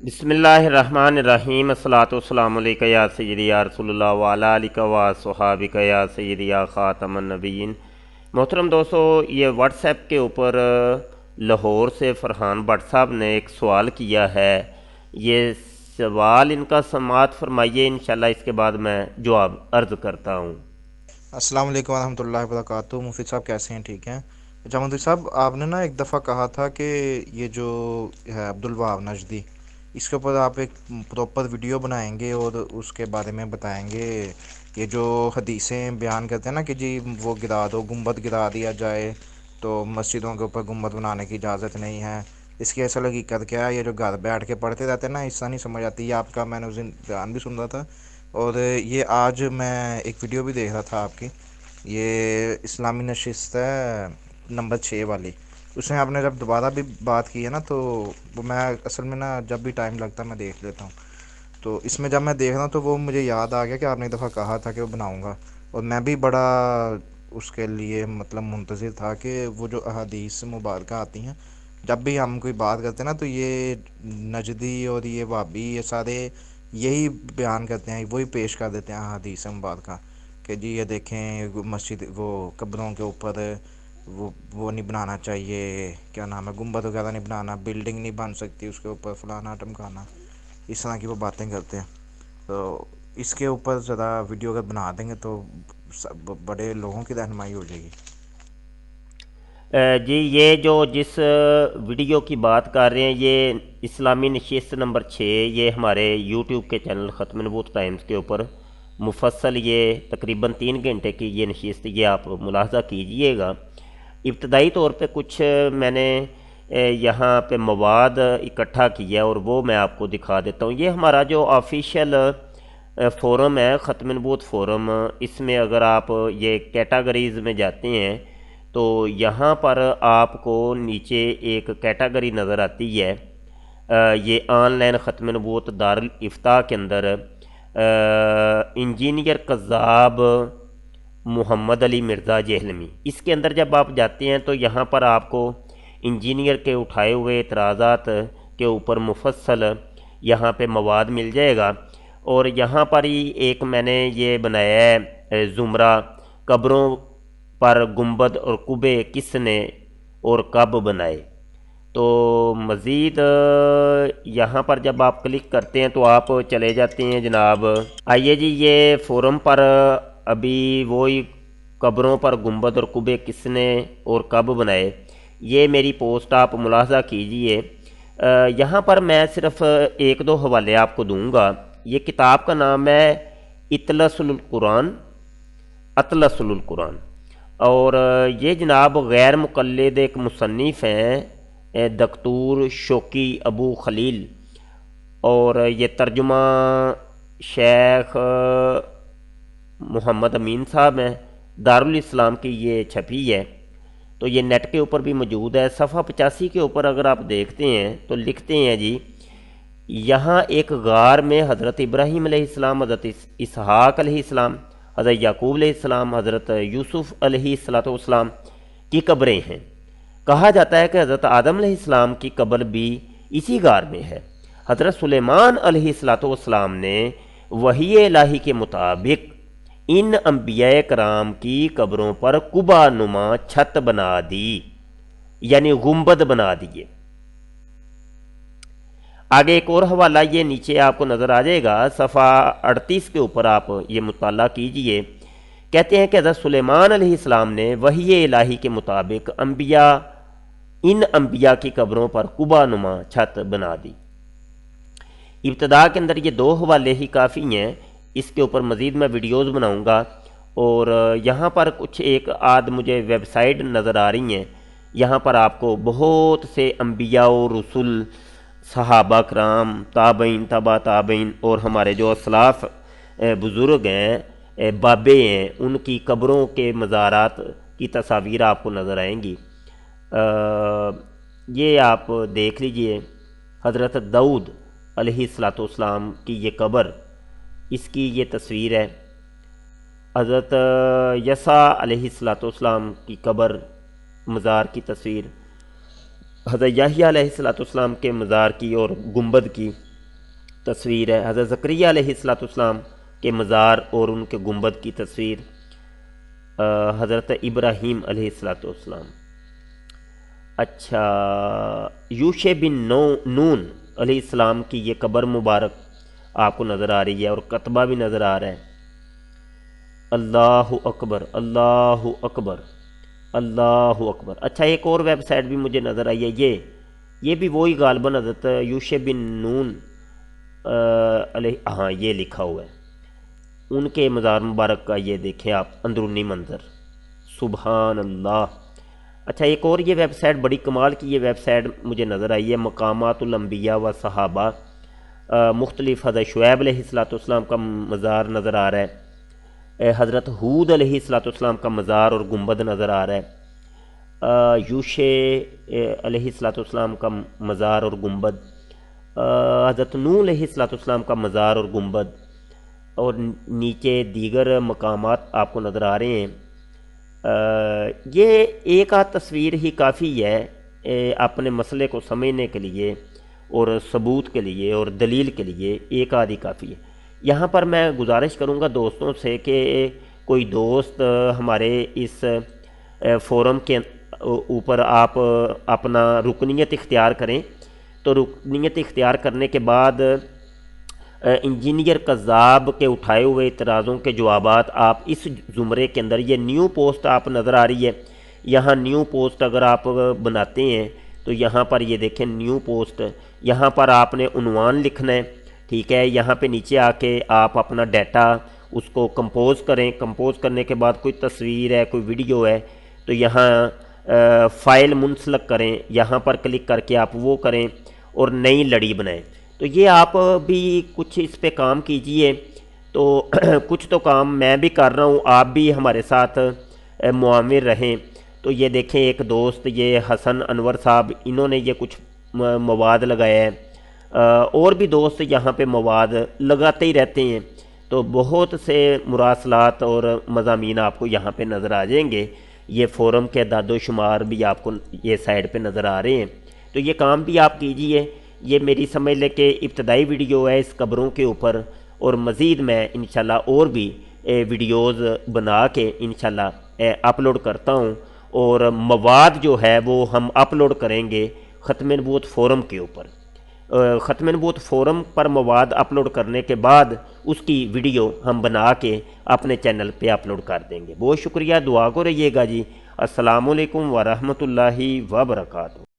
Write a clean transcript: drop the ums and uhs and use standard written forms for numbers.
बिस्मिल्लाहिर्रहमानिर्रहीम अस्सलातु वस्सलामु अलैका या सय्यदी या रसूल अल्लाह व अला आलिका व अस्हाबिका या सय्यदी या ख़ातमन नबिय्यीन। मोहतरम दोस्तों, ये व्हाट्सएप के ऊपर लाहौर से फ़रहान भट्ट साहब ने एक सवाल किया है। ये सवाल इनका समाअत फरमाइए, इंशाल्लाह इसके बाद मैं जवाब अर्ज़ करता हूँ। अस्सलाम वालेकुम वरहमतुल्लाहि वबरकातुहू। मुफीद साहब कैसे हैं? ठीक हैं। अच्छा मुफीद साहब, आपने ना एक दफ़ा कहा था कि ये जो है अब्दुल वहाब नजदी, इसके ऊपर आप एक प्रॉपर वीडियो बनाएंगे और उसके बारे में बताएंगे। ये जो हदीसें बयान करते हैं ना कि जी वो गिरा दो, गुंबद गिरा दिया जाए तो मस्जिदों के ऊपर गुंबद बनाने की इजाज़त नहीं है, इसकी असल हकीकत क्या है? ये जो घर बैठ के पढ़ते रहते हैं ना, हिस्सा नहीं समझ आती। ये आपका मैंने उस दिन बयान भी सुन रहा था और ये आज मैं एक वीडियो भी देख रहा था आपकी। ये इस्लामी नशिस्त है नंबर 6 वाली। उसमें आपने जब दोबारा भी बात की है ना, तो वो मैं असल में ना जब भी टाइम लगता है मैं देख लेता हूँ। तो इसमें जब मैं देख रहा हूँ तो वो मुझे याद आ गया कि आपने एक दफ़ा कहा था कि वो बनाऊँगा, और मैं भी बड़ा उसके लिए मतलब मुंतज़िर था कि वो जो अहादीस मुबारक आती हैं, जब भी हम कोई बात करते हैं ना तो ये नजदी और ये वाबी ये सारे यही बयान करते हैं, वही पेश कर देते हैं अहादीस मुबारक कि जी ये देखें मस्जिद वो कब्रों के ऊपर वो नहीं बनाना चाहिए, क्या नाम है, गुंबद वगैरह नहीं बनाना, बिल्डिंग नहीं बन सकती उसके ऊपर, फलाना टमकाना, इस तरह की वो बातें करते हैं। तो इसके ऊपर ज़रा वीडियो अगर बना देंगे तो बड़े लोगों की रहनुमाई हो जाएगी। जी, ये जो जिस वीडियो की बात कर रहे हैं, ये इस्लामी नशिस्त नंबर 6, ये हमारे यूट्यूब के चैनल ख़त्म नबूत टाइम्स के ऊपर मुफस्सल ये तकरीबन 3 घंटे की ये नशिस्त, ये आप मुलाहजा कीजिएगा। इब्तदाई तौर पे कुछ मैंने यहाँ पे मवाद इकट्ठा किया और वो मैं आपको दिखा देता हूँ। ये हमारा जो ऑफिशियल फ़ोरम है, ख़त्म नबूत फ़ोरम, इसमें अगर आप ये कैटेगरीज़ में जाते हैं तो यहाँ पर आपको नीचे एक कैटेगरी नज़र आती है। ये ऑनलाइन ख़त्म नबूत दारुल इफ्ता के अंदर इंजीनियर कज़्ज़ाब मोहम्मद अली मिर्ज़ा जेहलमी, इसके अंदर जब आप जाते हैं तो यहाँ पर आपको इंजीनियर के उठाए हुए एतराज़ात के ऊपर मुफस्सल यहाँ पे मवाद मिल जाएगा। और यहाँ पर ही एक मैंने ये बनाया है ज़ुमरा, कब्रों पर गुंबद और कुबे किसने और कब बनाए। तो मज़ीद यहाँ पर जब आप क्लिक करते हैं तो आप चले जाते हैं जनाब। आइए जी, ये फ़ोरम पर अभी वही कब्रों पर गुंबद और कुबे किसने और कब बनाए, ये मेरी पोस्ट आप मुलाहजा कीजिए। यहाँ पर मैं सिर्फ़ एक दो हवाले आपको दूँगा। ये किताब का नाम है इतलसुल कुरान, अतलसुल कुरान। और ये जनाब गैर मुक़ल्लिद एक मुसन्निफ़ हैं, दक्तूर शौकी अबू खलील, और ये तर्जुमा शेख मोहम्मद अमीन साहब हैं। दारुल इस्लाम की ये छपी है, तो ये नेट के ऊपर भी मौजूद है। सफ़ा 85 के ऊपर अगर आप देखते हैं तो लिखते हैं जी, यहाँ एक गार में हज़रत इब्राहीम अलैहिस्सलाम, हज़रत इसहाक़ अलैहिस्सलाम, हज़रत याकूब अलैहिस्सलाम, हज़रत यूसुफ़ अलैहिस्सलाम की कब्रें हैं। कहा जाता है कि हज़रत आदम अलैहिस्सलाम की कब्र भी इसी गार में है। हज़रत सुलेमान अलैहिस्सलाम ने वही इलाही के मुताबिक इन अम्बिया कराम की कब्रों पर कुबा नुमा छत बना दी, यानी गुंबद बना दिए। आगे एक और हवाला ये नीचे आपको नज़र आ जाएगा, सफ़ा 38 के ऊपर आप ये मुताला कीजिए। कहते हैं कि हज़रत सुलेमान अलैहिस्सलाम ने वही इलाही के मुताबिक इन अम्बिया की कब्रों पर कुबा नुमा छत बना दी। इब्तदा के अंदर ये दो हवाले ही काफ़ी हैं, इसके ऊपर मज़ीद मैं वीडियोज़ बनाऊँगा। और यहाँ पर कुछ एक आध मुझे वेबसाइट नज़र आ रही हैं। यहाँ पर आपको बहुत से अम्बिया और रसूल, सहाबा कराम, ताबईन, तबा ताबईन और हमारे जो असलाफ़ बुज़ुर्ग हैं, बाबे हैं, उनकी कब्रों के मज़ारात की तस्वीर आपको नज़र आएंगी। ये आप देख लीजिए, हज़रत दाऊद अलैहिस्सलाम की ये कब्र, इसकी ये तस्वीर है। हज़रत यसा अलैहिस्सलाम की कब्र, मज़ार की तस्वीर, हज़रत याहिया अलैहिस्सलाम के मज़ार की और गुंबद की। تصویر ہے حضرت زکریا علیہ السلام کے مزار اور ان کے گنبد کی تصویر، حضرت ابراہیم علیہ السلام۔ اچھا، یوشع بن نون علیہ السلام کی یہ قبر مبارک آپ کو نظر آ رہی ہے اور کتبہ بھی نظر آ رہا ہے۔ اللہ اکبر، اللہ اکبر، اللہ اکبر۔ اچھا، ایک اور ویب سائٹ بھی مجھے نظر آئی ہے، یہ بھی وہی غالباً حضرت یوشع بن نون علیہ، ہاں یہ لکھا ہوا ہے ان کے مزار مبارک کا، یہ دیکھیں آپ اندرونی منظر، سبحان اللہ۔ اچھا، ایک اور یہ ویب سائٹ بڑی کمال کی یہ ویب سائٹ مجھے نظر آئی ہے، مقامات الانبیاء و صحابہ، مختلف حضرت شعیب علیہ السلام کا مزار نظر آ رہا ہے، حضرت ہود علیہ السلام کا مزار اور گنبد نظر آ رہا ہے، یوشع علیہ السلام کا مزار اور گنبد، حضرت نوح علیہ السلام کا مزار اور گنبد، اور نیچے دیگر مقامات آپ کو نظر آ رہے ہیں۔ یہ ایک آدھ تصویر ہی کافی ہے اپنے مسئلے کو سمجھنے کے لیے اور ثبوت کے لیے اور دلیل کے لیے، ایک آدھ ہی کافی ہے۔ یہاں پر میں گزارش کروں گا دوستوں سے کہ کوئی دوست ہمارے اس فورم کے اوپر آپ اپنا رکنیت اختیار کریں، تو رکنیت اختیار کرنے کے بعد انجینئر قذاب کے اٹھائے ہوئے اعتراضوں کے جوابات آپ اس زمرے کے اندر، یہ نیو پوسٹ آپ نظر آ رہی ہے، یہاں نیو پوسٹ اگر آپ بناتے ہیں تو یہاں پر یہ دیکھیں نیو پوسٹ، یہاں پر آپ نے عنوان لکھنا ہے، ٹھیک ہے، یہاں پہ نیچے آ کے آپ اپنا ڈیٹا اس کو کمپوز کریں، کمپوز کرنے کے بعد کوئی تصویر ہے، کوئی ویڈیو ہے تو یہاں فائل منسلک کریں، یہاں پر کلک کر کے آپ وہ کریں اور نئی لڑی بنائیں۔ تو یہ آپ بھی کچھ اس پہ کام کیجئے، تو کچھ تو کام میں بھی کر رہا ہوں، آپ بھی ہمارے ساتھ معاون رہیں۔ تو یہ دیکھیں ایک دوست، یہ حسن انور صاحب، انہوں نے یہ کچھ مواد لگایا ہے، اور بھی دوست یہاں پہ مواد لگاتے ہی رہتے ہیں، تو بہت سے مراسلات اور مضامین آپ کو یہاں پہ نظر آ جائیں گے۔ یہ فورم کے اعداد و شمار بھی آپ کو یہ سائٹ پہ نظر آ رہے ہیں، تو یہ کام بھی آپ کیجئے۔ یہ میری سمجھ لے کہ ابتدائی ویڈیو ہے اس قبروں کے اوپر، اور مزید میں انشاءاللہ اور بھی ویڈیوز بنا کے انشاءاللہ اپلوڈ کرتا ہوں، اور مواد جو ہے وہ ہم اپلوڈ کریں گے ختم نبوت فورم کے اوپر۔ ختم نبوت فورم پر مواد اپلوڈ کرنے کے بعد اس کی ویڈیو ہم بنا کے اپنے چینل پہ اپلوڈ کر دیں گے۔ بہت شکریہ، دعا کو رہیے گا جی۔ السلام علیکم ورحمۃ اللہ وبرکاتہ۔